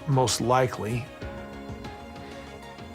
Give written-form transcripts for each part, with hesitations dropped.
most likely.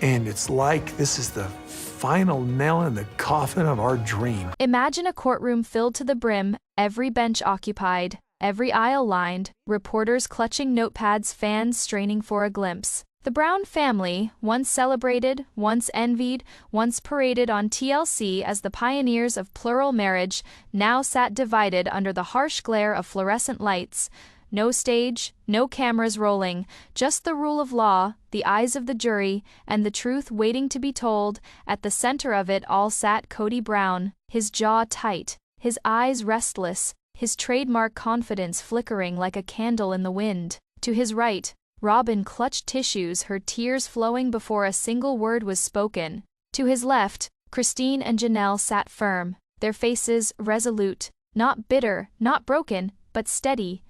And it's like this is the final nail in the coffin of our dream. Imagine a courtroom filled to the brim, every bench occupied, every aisle lined, reporters clutching notepads, fans straining for a glimpse. The Brown family, once celebrated, once envied, once paraded on TLC as the pioneers of plural marriage, now sat divided under the harsh glare of fluorescent lights. No stage, no cameras rolling, just the rule of law, the eyes of the jury, and the truth waiting to be told. At the center of it all sat Cody Brown, his jaw tight, his eyes restless, his trademark confidence flickering like a candle in the wind. To his right, Robin clutched tissues, her tears flowing before a single word was spoken. To his left, Christine and Janelle sat firm, their faces resolute, not bitter, not broken, but steady.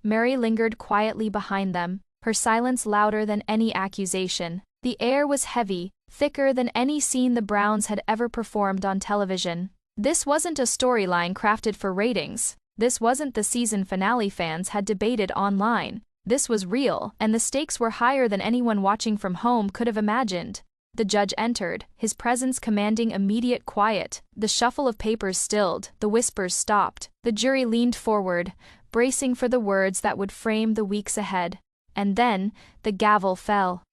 Mary lingered quietly behind them, her silence louder than any accusation. The air was heavy, thicker than any scene the Browns had ever performed on television. This wasn't a storyline crafted for ratings. This wasn't the season finale fans had debated online. This was real, and the stakes were higher than anyone watching from home could have imagined. The judge entered, his presence commanding immediate quiet. The shuffle of papers stilled, the whispers stopped. The jury leaned forward, bracing for the words that would frame the weeks ahead. And then, the gavel fell.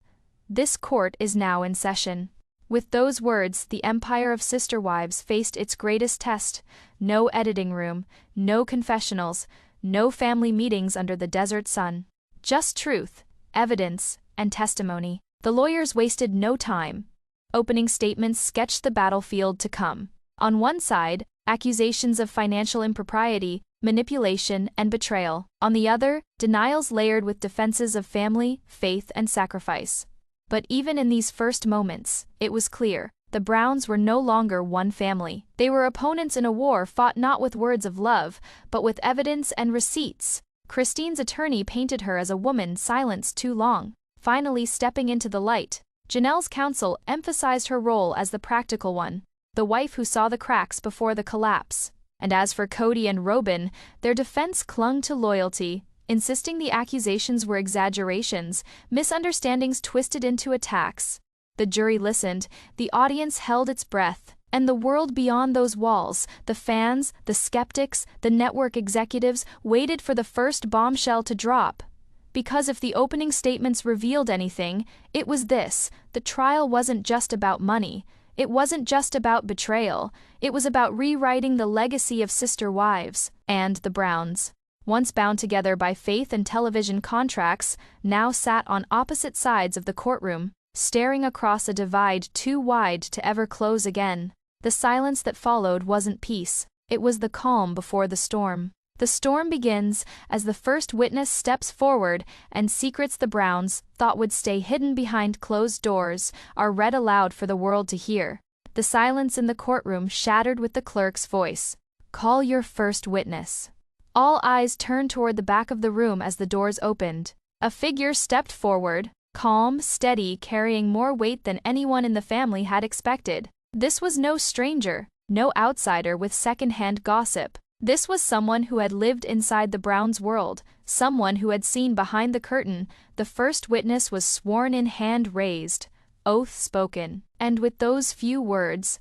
This court is now in session. With those words, the empire of sister wives faced its greatest test. No editing room, no confessionals, no family meetings under the desert sun. Just truth, evidence, and testimony. The lawyers wasted no time. Opening statements sketched the battlefield to come. On one side, accusations of financial impropriety, manipulation, and betrayal. On the other, denials layered with defenses of family, faith, and sacrifice. But even in these first moments, it was clear, the Browns were no longer one family. They were opponents in a war fought not with words of love, but with evidence and receipts. Christine's attorney painted her as a woman silenced too long, finally stepping into the light. Janelle's counsel emphasized her role as the practical one, the wife who saw the cracks before the collapse. And as for Cody and Robin, their defense clung to loyalty, insisting the accusations were exaggerations, misunderstandings twisted into attacks. The jury listened, the audience held its breath, and the world beyond those walls, the fans, the skeptics, the network executives, waited for the first bombshell to drop. Because if the opening statements revealed anything, it was this: the trial wasn't just about money. It wasn't just about betrayal. It was about rewriting the legacy of sister wives. And the Browns, once bound together by faith and television contracts, now sat on opposite sides of the courtroom, staring across a divide too wide to ever close again. The silence that followed wasn't peace. It was the calm before the storm. The storm begins as the first witness steps forward and secrets the Browns thought would stay hidden behind closed doors are read aloud for the world to hear. The silence in the courtroom shattered with the clerk's voice. "Call your first witness." All eyes turned toward the back of the room as the doors opened. A figure stepped forward, calm, steady, carrying more weight than anyone in the family had expected. This was no stranger, no outsider with second-hand gossip. This was someone who had lived inside the Browns' world, someone who had seen behind the curtain. The first witness was sworn in, hand raised, oath spoken. And with those few words,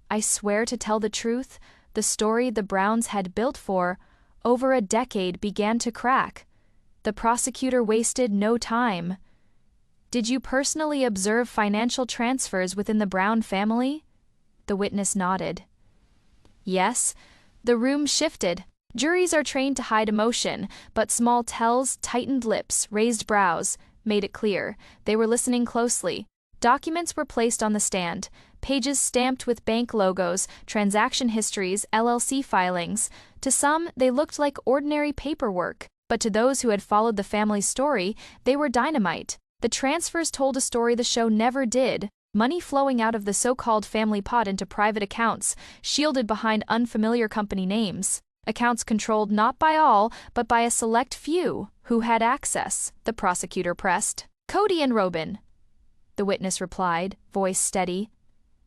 "I swear to tell the truth," the story the Browns had built for over a decade began to crack. The prosecutor wasted no time. "Did you personally observe financial transfers within the Brown family?" The witness nodded. "Yes." The room shifted. Juries are trained to hide emotion, but small tells, tightened lips, raised brows, made it clear. They were listening closely. Documents were placed on the stand, pages stamped with bank logos, transaction histories, LLC filings. To some, they looked like ordinary paperwork, but to those who had followed the family's story, they were dynamite. The transfers told a story the show never did. Money flowing out of the so-called family pot into private accounts, shielded behind unfamiliar company names. Accounts controlled not by all, but by a select few, who had access, the prosecutor pressed. "Cody and Robin," the witness replied, voice steady.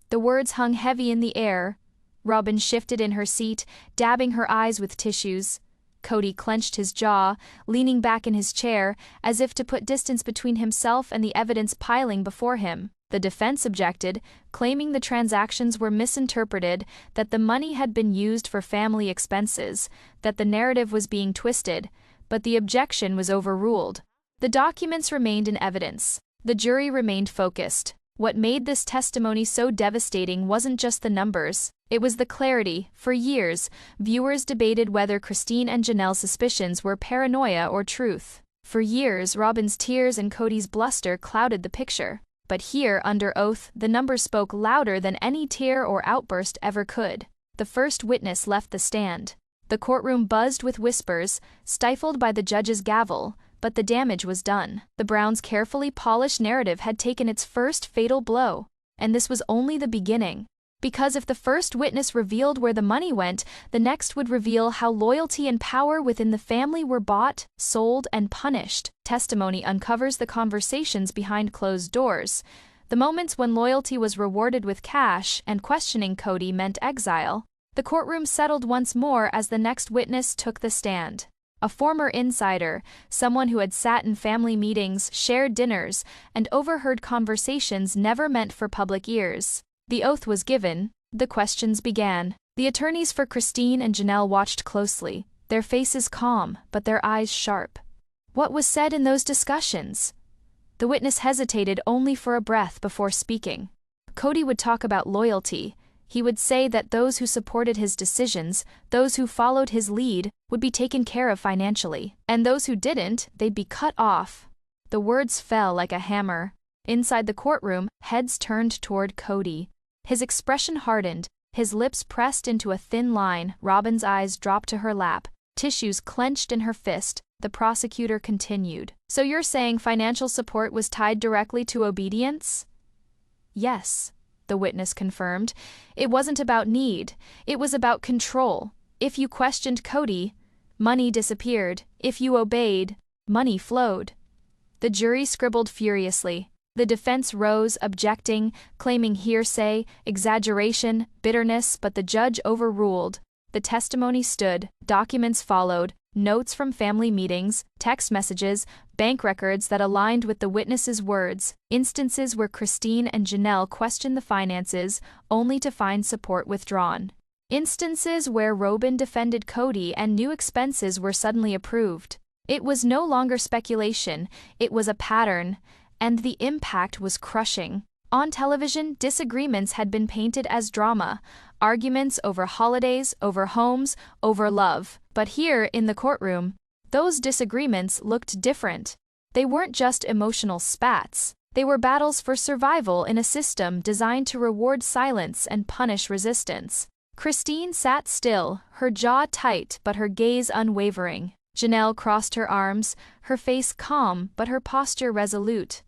The words hung heavy in the air. Robin shifted in her seat, dabbing her eyes with tissues. Cody clenched his jaw, leaning back in his chair, as if to put distance between himself and the evidence piling before him. The defense objected, claiming the transactions were misinterpreted, that the money had been used for family expenses, that the narrative was being twisted, but the objection was overruled. The documents remained in evidence. The jury remained focused. What made this testimony so devastating wasn't just the numbers, it was the clarity. For years, viewers debated whether Christine and Janelle's suspicions were paranoia or truth. For years, Robin's tears and Cody's bluster clouded the picture. But here, under oath, the numbers spoke louder than any tear or outburst ever could. The first witness left the stand. The courtroom buzzed with whispers, stifled by the judge's gavel, but the damage was done. The Browns' carefully polished narrative had taken its first fatal blow. And this was only the beginning. Because if the first witness revealed where the money went, the next would reveal how loyalty and power within the family were bought, sold, and punished. Testimony uncovers the conversations behind closed doors, the moments when loyalty was rewarded with cash and questioning Cody meant exile. The courtroom settled once more as the next witness took the stand. A former insider, someone who had sat in family meetings, shared dinners, and overheard conversations never meant for public ears. The oath was given. The questions began. The attorneys for Christine and Janelle watched closely, their faces calm, but their eyes sharp. What was said in those discussions? The witness hesitated only for a breath before speaking. Cody would talk about loyalty. He would say that those who supported his decisions, those who followed his lead, would be taken care of financially. And those who didn't, they'd be cut off. The words fell like a hammer. Inside the courtroom, heads turned toward Cody. His expression hardened, his lips pressed into a thin line. Robin's eyes dropped to her lap, tissues clenched in her fist. The prosecutor continued. So you're saying financial support was tied directly to obedience? Yes, the witness confirmed. It wasn't about need, it was about control. If you questioned Cody, money disappeared. If you obeyed, money flowed. The jury scribbled furiously. The defense rose, objecting, claiming hearsay, exaggeration, bitterness, but the judge overruled. The testimony stood, documents followed, notes from family meetings, text messages, bank records that aligned with the witness's words, instances where Christine and Janelle questioned the finances, only to find support withdrawn. Instances where Robin defended Cody and new expenses were suddenly approved. It was no longer speculation, it was a pattern. And the impact was crushing. On television, disagreements had been painted as drama, arguments over holidays, over homes, over love. But here, in the courtroom, those disagreements looked different. They weren't just emotional spats. They were battles for survival in a system designed to reward silence and punish resistance. Christine sat still, her jaw tight but her gaze unwavering. Janelle crossed her arms, her face calm but her posture resolute.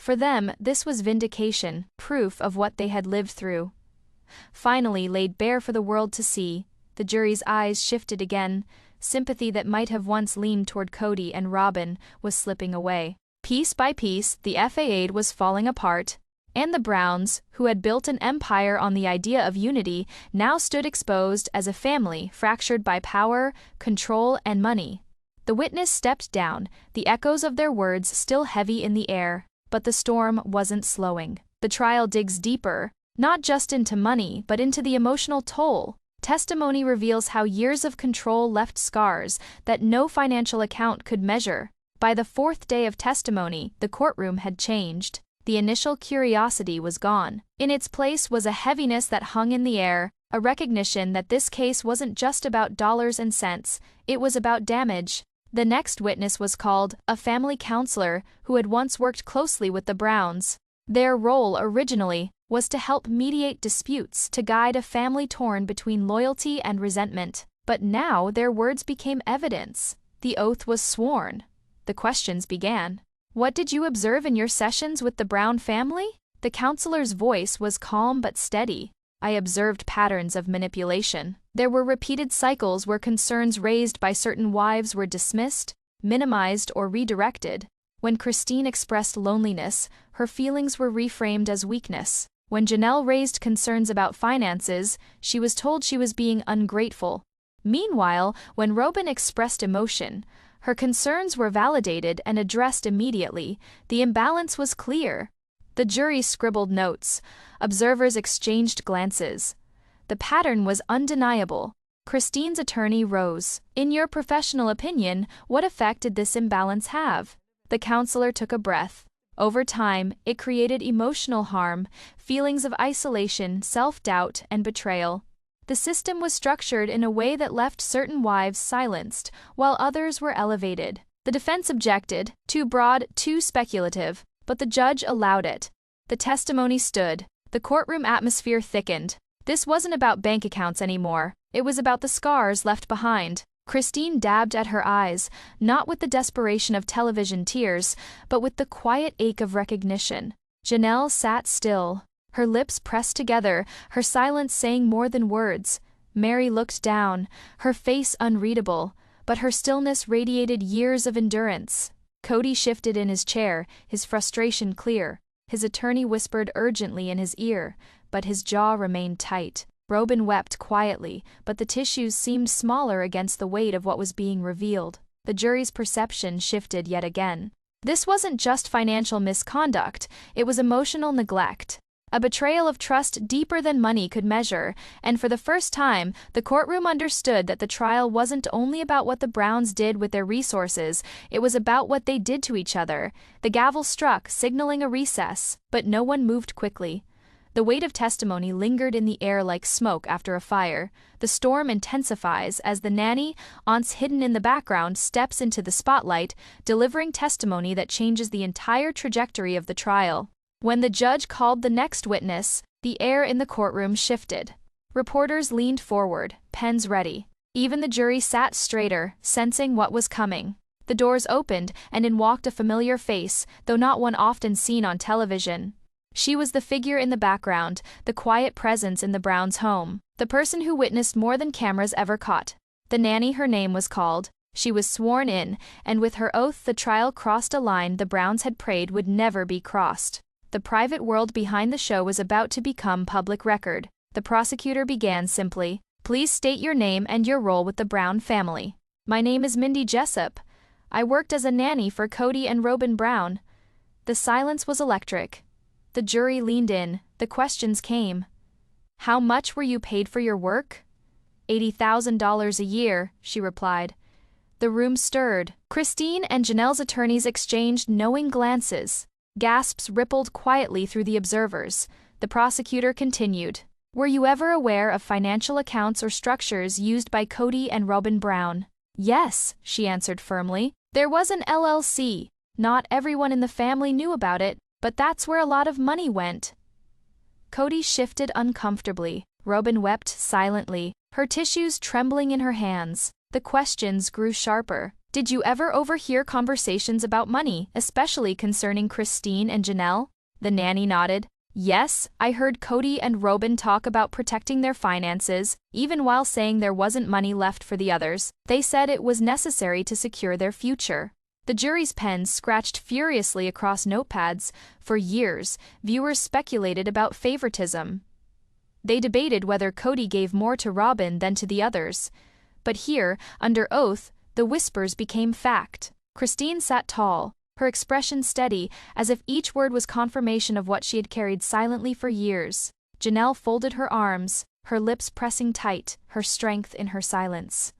For them, this was vindication, proof of what they had lived through. Finally laid bare for the world to see, the jury's eyes shifted again. Sympathy that might have once leaned toward Cody and Robin was slipping away. Piece by piece, the FAA was falling apart, and the Browns, who had built an empire on the idea of unity, now stood exposed as a family fractured by power, control, and money. The witness stepped down, the echoes of their words still heavy in the air. But the storm wasn't slowing. The trial digs deeper, not just into money, but into the emotional toll. Testimony reveals how years of control left scars that no financial account could measure. By the fourth day of testimony, the courtroom had changed. The initial curiosity was gone. In its place was a heaviness that hung in the air, a recognition that this case wasn't just about dollars and cents, it was about damage. The next witness was called, a family counselor who had once worked closely with the Browns. Their role originally was to help mediate disputes, to guide a family torn between loyalty and resentment. But now their words became evidence. The oath was sworn. The questions began. What did you observe in your sessions with the Brown family? The counselor's voice was calm but steady. I observed patterns of manipulation. There were repeated cycles where concerns raised by certain wives were dismissed, minimized, or redirected. When Christine expressed loneliness, her feelings were reframed as weakness. When Janelle raised concerns about finances, she was told she was being ungrateful. Meanwhile, when Robin expressed emotion, her concerns were validated and addressed immediately. The imbalance was clear. The jury scribbled notes. Observers exchanged glances. The pattern was undeniable. Christine's attorney rose. "In your professional opinion, what effect did this imbalance have?" The counselor took a breath. Over time, it created emotional harm, feelings of isolation, self-doubt, and betrayal. The system was structured in a way that left certain wives silenced, while others were elevated. The defense objected, too broad, too speculative, but the judge allowed it. The testimony stood. The courtroom atmosphere thickened. This wasn't about bank accounts anymore. It was about the scars left behind. Christine dabbed at her eyes, not with the desperation of television tears, but with the quiet ache of recognition. Janelle sat still, her lips pressed together, her silence saying more than words. Mary looked down, her face unreadable, but her stillness radiated years of endurance. Cody shifted in his chair, his frustration clear. His attorney whispered urgently in his ear, but his jaw remained tight. Robin wept quietly, but the tissues seemed smaller against the weight of what was being revealed. The jury's perception shifted yet again. This wasn't just financial misconduct, it was emotional neglect. A betrayal of trust deeper than money could measure, and for the first time, the courtroom understood that the trial wasn't only about what the Browns did with their resources, it was about what they did to each other. The gavel struck, signaling a recess, but no one moved quickly. The weight of testimony lingered in the air like smoke after a fire. The storm intensifies as the nanny, aunts hidden in the background, steps into the spotlight, delivering testimony that changes the entire trajectory of the trial. When the judge called the next witness, the air in the courtroom shifted. Reporters leaned forward, pens ready. Even the jury sat straighter, sensing what was coming. The doors opened, and in walked a familiar face, though not one often seen on television. She was the figure in the background, the quiet presence in the Browns' home, the person who witnessed more than cameras ever caught. The nanny, her name was called. She was sworn in, and with her oath the trial crossed a line the Browns had prayed would never be crossed. The private world behind the show was about to become public record. The prosecutor began simply, "Please state your name and your role with the Brown family." "My name is Mindy Jessup. I worked as a nanny for Cody and Robin Brown." The silence was electric. The jury leaned in. The questions came. "How much were you paid for your work?" $80,000 a year, she replied. The room stirred. Christine and Janelle's attorneys exchanged knowing glances. Gasps rippled quietly through the observers. The prosecutor continued. "Were you ever aware of financial accounts or structures used by Cody and Robin Brown?" "Yes," she answered firmly. "There was an LLC. Not everyone in the family knew about it, but that's where a lot of money went." Cody shifted uncomfortably. Robin wept silently, her tissues trembling in her hands. The questions grew sharper. "Did you ever overhear conversations about money, especially concerning Christine and Janelle?" The nanny nodded. "Yes, I heard Cody and Robin talk about protecting their finances, even while saying there wasn't money left for the others. They said it was necessary to secure their future." The jury's pens scratched furiously across notepads. For years, viewers speculated about favoritism. They debated whether Cody gave more to Robin than to the others. But here, under oath, the whispers became fact. Christine sat tall, her expression steady, as if each word was confirmation of what she had carried silently for years. Janelle folded her arms, her lips pressing tight, her strength in her silence.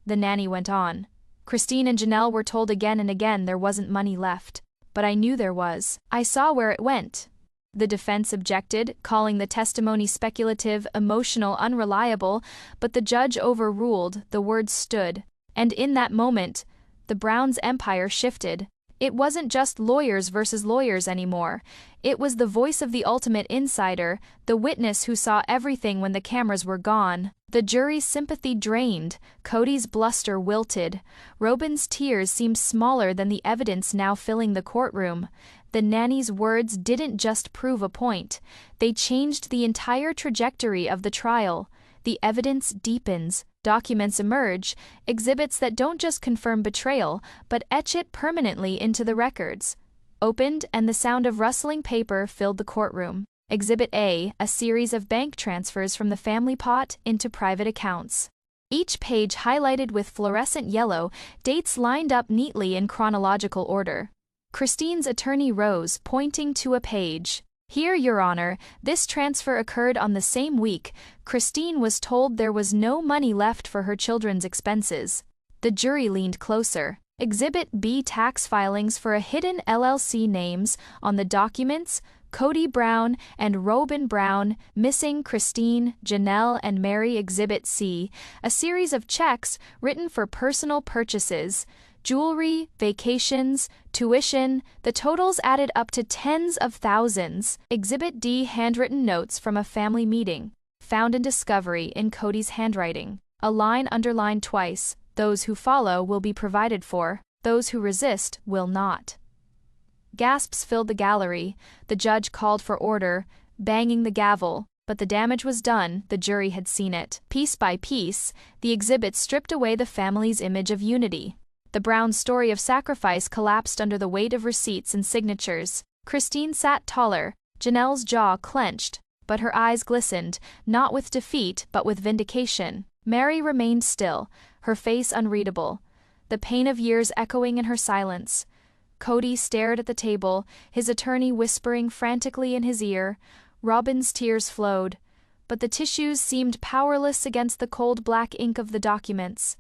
The nanny went on. "Christine and Janelle were told again and again there wasn't money left. But I knew there was. I saw where it went." The defense objected, calling the testimony speculative, emotional, unreliable, but the judge overruled. The words stood. And in that moment, the Browns' empire shifted. It wasn't just lawyers versus lawyers anymore. It was the voice of the ultimate insider, the witness who saw everything when the cameras were gone. The jury's sympathy drained, Cody's bluster wilted. Robin's tears seemed smaller than the evidence now filling the courtroom. The nanny's words didn't just prove a point. They changed the entire trajectory of the trial. The evidence deepens. Documents emerge, exhibits that don't just confirm betrayal, but etch it permanently into the records. Opened, and the sound of rustling paper filled the courtroom. Exhibit A, a series of bank transfers from the family pot into private accounts. Each page highlighted with fluorescent yellow, dates lined up neatly in chronological order. Christine's attorney rose, pointing to a page. "Here, Your Honor, this transfer occurred on the same week. Christine was told there was no money left for her children's expenses." The jury leaned closer. Exhibit B, tax filings for a hidden LLC, names on the documents: Cody Brown and Robin Brown, missing Christine, Janelle, and Mary. Exhibit C, a series of checks written for personal purchases, jewelry, vacations, tuition. The totals added up to tens of thousands. Exhibit D, handwritten notes from a family meeting, found in discovery in Cody's handwriting. A line underlined twice: "Those who follow will be provided for, those who resist will not." Gasps filled the gallery. The judge called for order, banging the gavel, but the damage was done. The jury had seen it. Piece by piece, the exhibits stripped away the family's image of unity. The Brown story of sacrifice collapsed under the weight of receipts and signatures. Christine sat taller, Janelle's jaw clenched, but her eyes glistened, not with defeat but with vindication. Mary remained still, her face unreadable, the pain of years echoing in her silence. Cody stared at the table, his attorney whispering frantically in his ear. Robin's tears flowed, but the tissues seemed powerless against the cold black ink of the documents.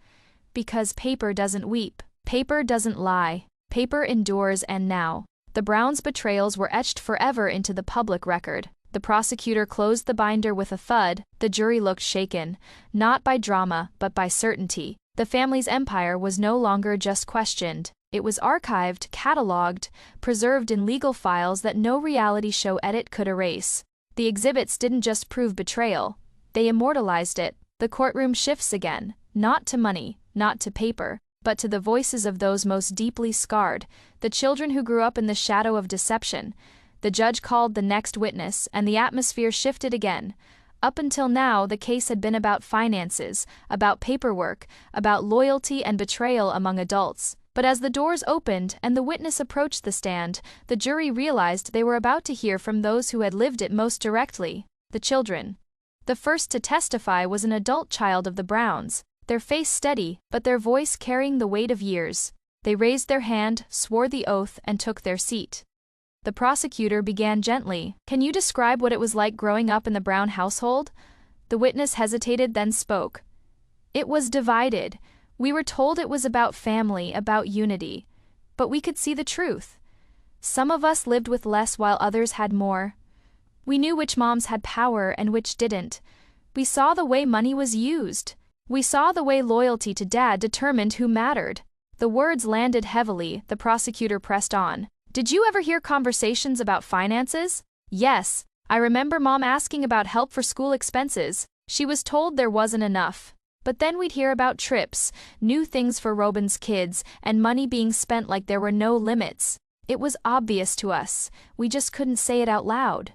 Because paper doesn't weep, paper doesn't lie, paper endures. And now, the Browns' betrayals were etched forever into the public record. The prosecutor closed the binder with a thud. The jury looked shaken, not by drama, but by certainty. The family's empire was no longer just questioned. It was archived, catalogued, preserved in legal files that no reality show edit could erase. The exhibits didn't just prove betrayal, they immortalized it. The courtroom shifts again, not to money, not to paper, but to the voices of those most deeply scarred, the children who grew up in the shadow of deception. The judge called the next witness, and the atmosphere shifted again. Up until now, the case had been about finances, about paperwork, about loyalty and betrayal among adults. But as the doors opened and the witness approached the stand, the jury realized they were about to hear from those who had lived it most directly: the children. The first to testify was an adult child of the Browns, their face steady, but their voice carrying the weight of years. They raised their hand, swore the oath, and took their seat. The prosecutor began gently. "Can you describe what it was like growing up in the Brown household?" The witness hesitated, then spoke. "It was divided. We were told it was about family, about unity. But we could see the truth. Some of us lived with less while others had more. We knew which moms had power and which didn't. We saw the way money was used. We saw the way loyalty to dad determined who mattered." The words landed heavily. The prosecutor pressed on. "Did you ever hear conversations about finances?" "Yes. I remember Mom asking about help for school expenses. She was told there wasn't enough. But then we'd hear about trips, new things for Robin's kids, and money being spent like there were no limits. It was obvious to us. We just couldn't say it out loud."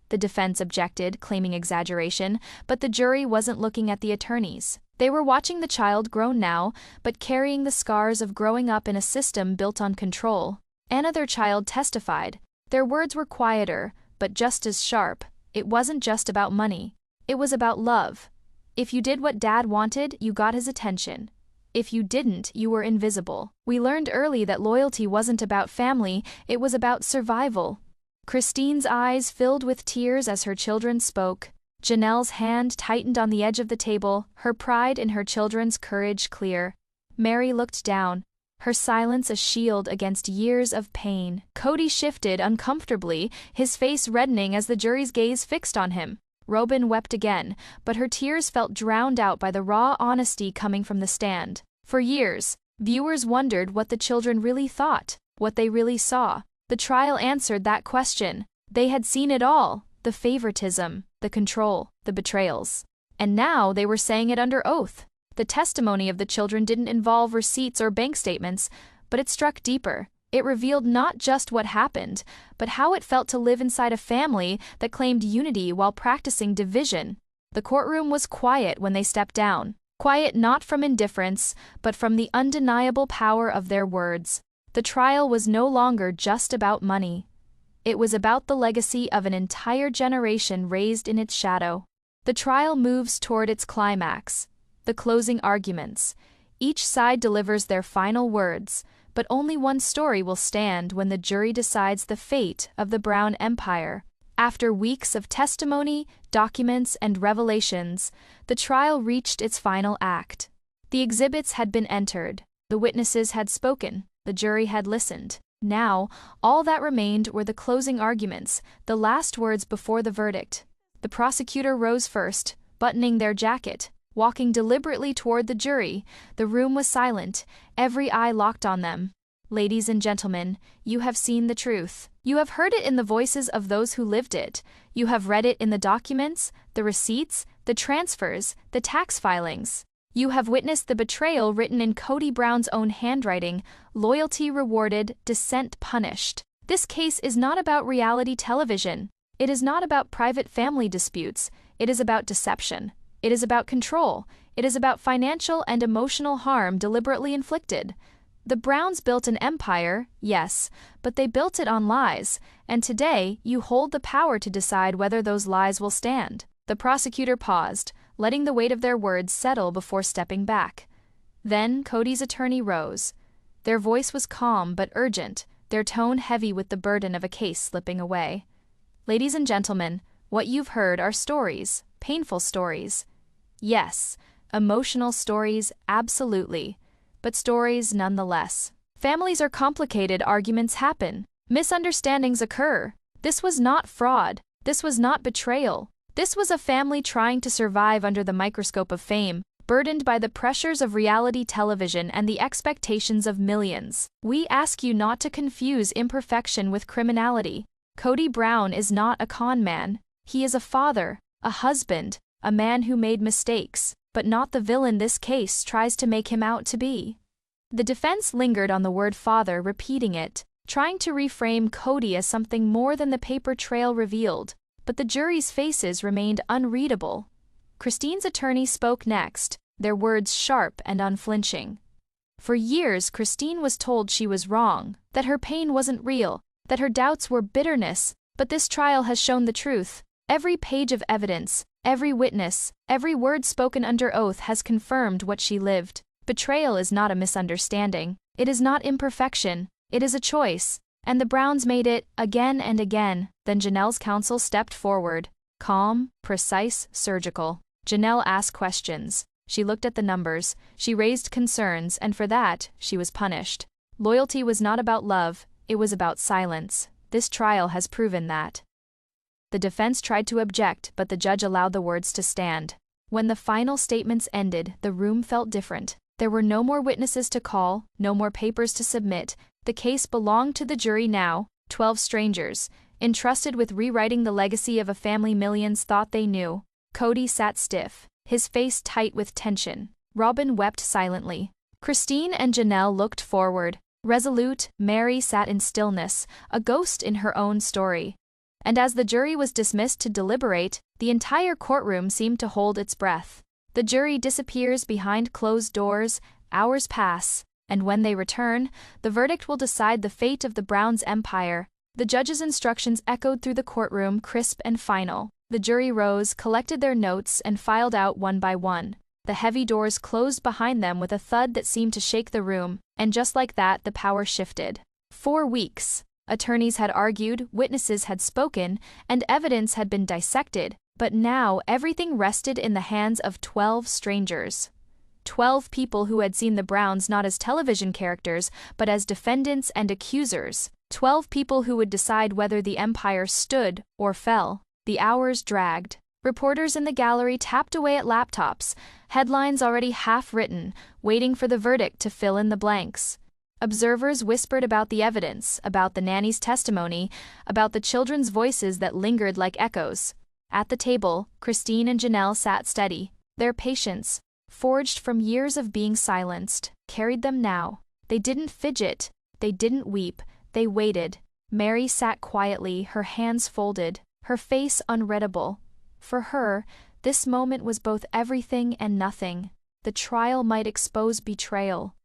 The defense objected, claiming exaggeration, but the jury wasn't looking at the attorneys. They were watching the child, grown now, but carrying the scars of growing up in a system built on control. Anna, their child, testified. Their words were quieter, but just as sharp. It wasn't just about money. It was about love. If you did what Dad wanted, you got his attention. If you didn't, you were invisible. We learned early that loyalty wasn't about family, it was about survival. Christine's eyes filled with tears as her children spoke. Janelle's hand tightened on the edge of the table, her pride in her children's courage clear. Mary looked down, her silence a shield against years of pain. Cody shifted uncomfortably, his face reddening as the jury's gaze fixed on him. Robin wept again, but her tears felt drowned out by the raw honesty coming from the stand. For years, viewers wondered what the children really thought, what they really saw. The trial answered that question. They had seen it all: the favoritism, the control, the betrayals. And now they were saying it under oath. The testimony of the children didn't involve receipts or bank statements, but it struck deeper. It revealed not just what happened, but how it felt to live inside a family that claimed unity while practicing division. The courtroom was quiet when they stepped down. Quiet not from indifference, but from the undeniable power of their words. The trial was no longer just about money. It was about the legacy of an entire generation raised in its shadow. The trial moves toward its climax. The closing arguments. Each side delivers their final words, but only one story will stand when the jury decides the fate of the Brown Empire. After weeks of testimony, documents, and revelations, the trial reached its final act. The exhibits had been entered, the witnesses had spoken, the jury had listened. Now, all that remained were the closing arguments, the last words before the verdict. The prosecutor rose first, buttoning their jacket, walking deliberately toward the jury. The room was silent, every eye locked on them. Ladies and gentlemen, you have seen the truth. You have heard it in the voices of those who lived it. You have read it in the documents, the receipts, the transfers, the tax filings. You have witnessed the betrayal written in Cody Brown's own handwriting, loyalty rewarded, dissent punished. This case is not about reality television. It is not about private family disputes. It is about deception. It is about control. It is about financial and emotional harm deliberately inflicted. The Browns built an empire, yes, but they built it on lies, and today you hold the power to decide whether those lies will stand. The prosecutor paused, letting the weight of their words settle before stepping back. Then Cody's attorney rose. Their voice was calm but urgent, their tone heavy with the burden of a case slipping away. Ladies and gentlemen, what you've heard are stories, painful stories. Yes, emotional stories, absolutely, but stories nonetheless. Families are complicated, arguments happen, misunderstandings occur. This was not fraud, this was not betrayal. This was a family trying to survive under the microscope of fame, burdened by the pressures of reality television and the expectations of millions. We ask you not to confuse imperfection with criminality. Cody Brown is not a con man. He is a father, a husband, a man who made mistakes, but not the villain this case tries to make him out to be. The defense lingered on the word father, repeating it, trying to reframe Cody as something more than the paper trail revealed. But the jury's faces remained unreadable. Christine's attorney spoke next, their words sharp and unflinching. For years, Christine was told she was wrong, that her pain wasn't real, that her doubts were bitterness, but this trial has shown the truth. Every page of evidence, every witness, every word spoken under oath has confirmed what she lived. Betrayal is not a misunderstanding. It is not imperfection. It is a choice. And the Browns made it, again and again. Then Janelle's counsel stepped forward. Calm, precise, surgical. Janelle asked questions. She looked at the numbers. She raised concerns, and for that, she was punished. Loyalty was not about love, it was about silence. This trial has proven that. The defense tried to object, but the judge allowed the words to stand. When the final statements ended, the room felt different. There were no more witnesses to call, no more papers to submit. The case belonged to the jury now, 12 strangers, entrusted with rewriting the legacy of a family millions thought they knew. Cody sat stiff, his face tight with tension. Robin wept silently. Christine and Janelle looked forward. Resolute, Mary sat in stillness, a ghost in her own story. And as the jury was dismissed to deliberate, the entire courtroom seemed to hold its breath. The jury disappears behind closed doors, hours pass, and when they return, the verdict will decide the fate of the Browns' empire. The judge's instructions echoed through the courtroom, crisp and final. The jury rose, collected their notes, and filed out one by one. The heavy doors closed behind them with a thud that seemed to shake the room, and just like that, the power shifted. 4 weeks. Attorneys had argued, witnesses had spoken, and evidence had been dissected, but now everything rested in the hands of 12 strangers. 12 people who had seen the Browns not as television characters, but as defendants and accusers. 12 people who would decide whether the empire stood or fell. The hours dragged. Reporters in the gallery tapped away at laptops, headlines already half written, waiting for the verdict to fill in the blanks. Observers whispered about the evidence, about the nanny's testimony, about the children's voices that lingered like echoes. At the table, Christine and Janelle sat steady. Their patience, forged from years of being silenced, carried them now. They didn't fidget, they didn't weep, they waited. Mary sat quietly, her hands folded, her face unreadable. For her, this moment was both everything and nothing. The trial might expose betrayal,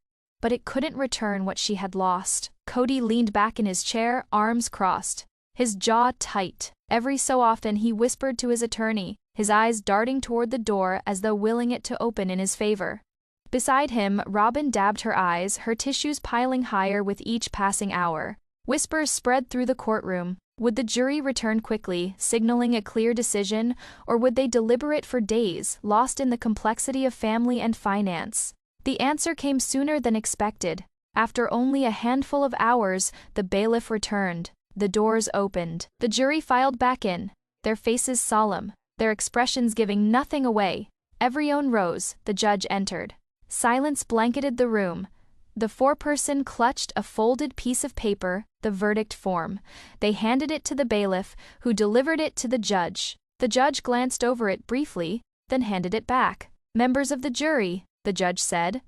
but it couldn't return what she had lost. Cody leaned back in his chair, arms crossed, his jaw tight. Every so often he whispered to his attorney, his eyes darting toward the door as though willing it to open in his favor. Beside him, Robin dabbed her eyes, her tissues piling higher with each passing hour. Whispers spread through the courtroom. Would the jury return quickly, signaling a clear decision, or would they deliberate for days, lost in the complexity of family and finance? The answer came sooner than expected. After only a handful of hours, the bailiff returned. The doors opened. The jury filed back in, their faces solemn, their expressions giving nothing away. Everyone rose, the judge entered. Silence blanketed the room. The foreperson clutched a folded piece of paper, the verdict form. They handed it to the bailiff, who delivered it to the judge. The judge glanced over it briefly, then handed it back. "Members of the jury," the judge said,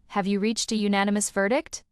"have you reached a unanimous verdict?"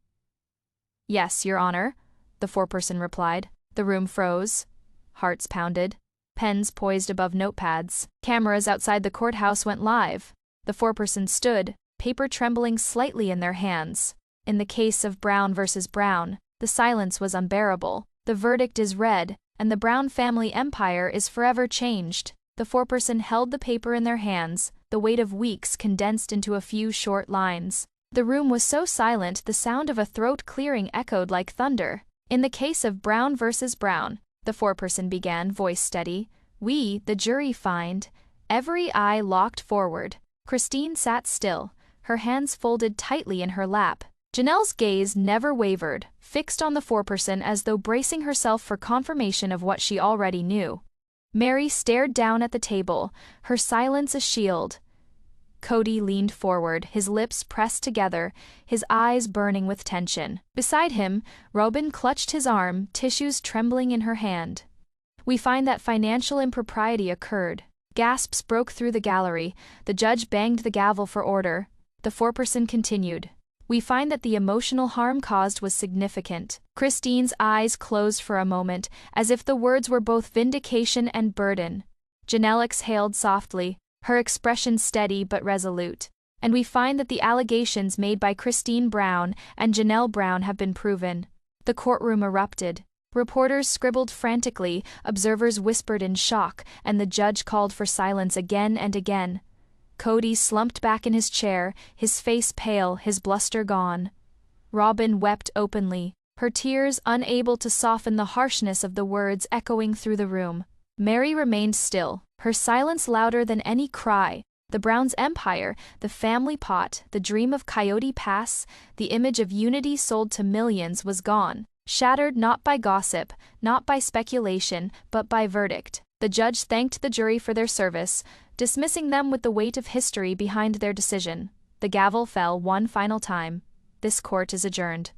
"Yes, Your Honor," the foreperson replied. The room froze. Hearts pounded. Pens poised above notepads. Cameras outside the courthouse went live. The foreperson stood, paper trembling slightly in their hands. In the case of Brown versus Brown, the silence was unbearable. The verdict is read, and the Brown family empire is forever changed. The foreperson held the paper in their hands, the weight of weeks condensed into a few short lines. The room was so silent the sound of a throat clearing echoed like thunder. "In the case of Brown versus Brown," the foreperson began, voice steady, "we, the jury, find..." Every eye locked forward. Christine sat still, her hands folded tightly in her lap. Janelle's gaze never wavered, fixed on the foreperson as though bracing herself for confirmation of what she already knew. Mary stared down at the table, her silence a shield. Cody leaned forward, his lips pressed together, his eyes burning with tension. Beside him, Robin clutched his arm, tissues trembling in her hand. "We find that financial impropriety occurred." Gasps broke through the gallery. The judge banged the gavel for order. The foreperson continued. "We find that the emotional harm caused was significant." Christine's eyes closed for a moment, as if the words were both vindication and burden. Janelle exhaled softly, her expression steady but resolute. "And we find that the allegations made by Christine Brown and Janelle Brown have been proven." The courtroom erupted. Reporters scribbled frantically, observers whispered in shock, and the judge called for silence again and again. Cody slumped back in his chair, his face pale, his bluster gone. Robin wept openly, her tears unable to soften the harshness of the words echoing through the room. Mary remained still, her silence louder than any cry. The Browns' empire, the family pot, the dream of Coyote Pass, the image of unity sold to millions was gone, shattered not by gossip, not by speculation, but by verdict. The judge thanked the jury for their service, dismissing them with the weight of history behind their decision. The gavel fell one final time. This court is adjourned.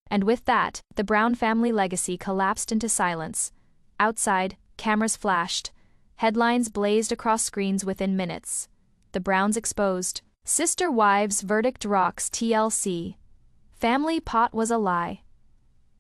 And with that, the Brown family legacy collapsed into silence. Outside, cameras flashed. Headlines blazed across screens within minutes. The Browns exposed. Sister wives verdict rocks TLC. Family pot was a lie.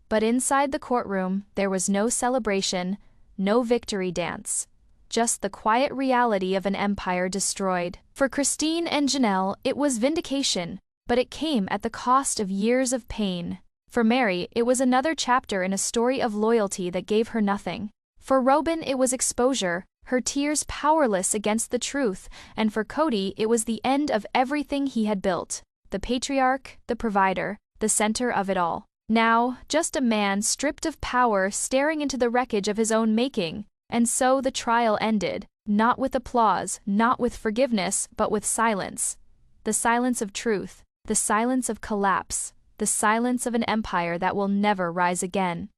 But inside the courtroom, there was no celebration, no victory dance. Just the quiet reality of an empire destroyed. For Christine and Janelle, it was vindication, but it came at the cost of years of pain. For Mary, it was another chapter in a story of loyalty that gave her nothing. For Robin, it was exposure, her tears powerless against the truth, and for Cody, it was the end of everything he had built. The patriarch, the provider, the center of it all. Now, just a man stripped of power staring into the wreckage of his own making. And so the trial ended, not with applause, not with forgiveness, but with silence. The silence of truth, the silence of collapse, the silence of an empire that will never rise again.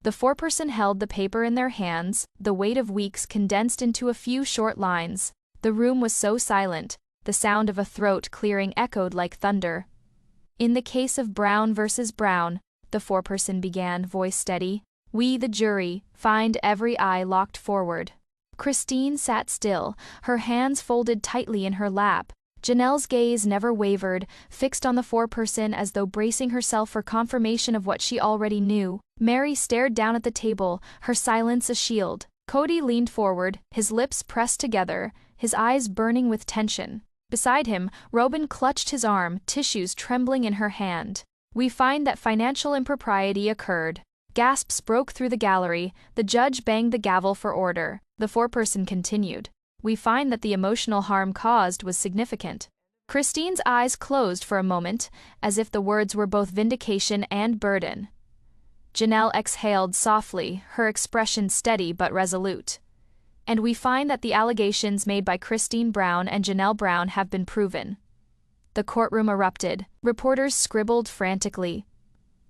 The foreperson held the paper in their hands, the weight of weeks condensed into a few short lines. The room was so silent, the sound of a throat clearing echoed like thunder. "In the case of Brown versus Brown," the foreperson began, voice steady, "we, the jury, find." Every eye locked forward. Christine sat still, her hands folded tightly in her lap. Janelle's gaze never wavered, fixed on the foreperson as though bracing herself for confirmation of what she already knew. Mary stared down at the table, her silence a shield. Cody leaned forward, his lips pressed together, his eyes burning with tension. Beside him, Robin clutched his arm, tissues trembling in her hand. We find that financial impropriety occurred. Gasps broke through the gallery, the judge banged the gavel for order. The foreperson continued. We find that the emotional harm caused was significant. Christine's eyes closed for a moment, as if the words were both vindication and burden. Janelle exhaled softly, her expression steady but resolute. And we find that the allegations made by Christine Brown and Janelle Brown have been proven. The courtroom erupted. Reporters scribbled frantically.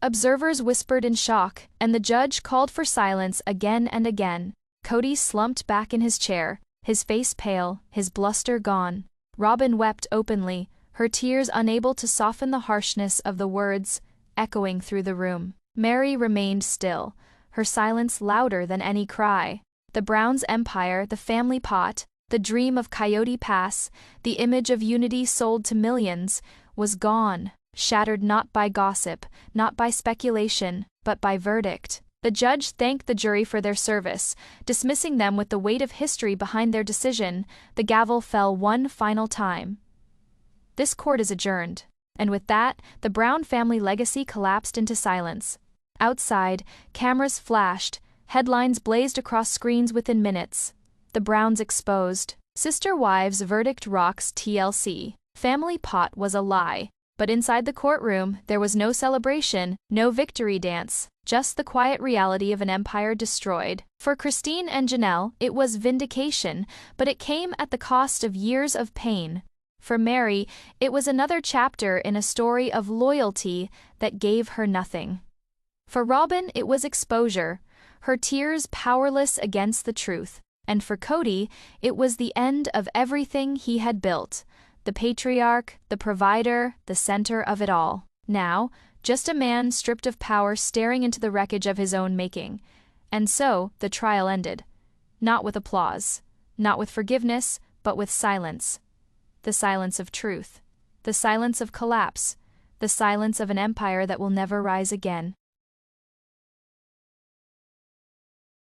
Observers whispered in shock, and the judge called for silence again and again. Cody slumped back in his chair, his face pale, his bluster gone. Robin wept openly, her tears unable to soften the harshness of the words, echoing through the room. Mary remained still, her silence louder than any cry. The Browns' empire, the family pot, the dream of Coyote Pass, the image of unity sold to millions, was gone, shattered not by gossip, not by speculation, but by verdict. The judge thanked the jury for their service, dismissing them with the weight of history behind their decision. The gavel fell one final time. This court is adjourned. And with that, the Brown family legacy collapsed into silence. Outside, cameras flashed, headlines blazed across screens within minutes. The Browns exposed. Sister Wives' verdict rocks TLC. Family pot was a lie. But inside the courtroom, there was no celebration, no victory dance, just the quiet reality of an empire destroyed. For Christine and Janelle, it was vindication, but it came at the cost of years of pain. For Mary, it was another chapter in a story of loyalty that gave her nothing. For Robin, it was exposure, her tears powerless against the truth. And for Cody, it was the end of everything he had built. The patriarch, the provider, the center of it all. Now, just a man stripped of power staring into the wreckage of his own making. And so, the trial ended. Not with applause, not with forgiveness, but with silence. The silence of truth. The silence of collapse. The silence of an empire that will never rise again.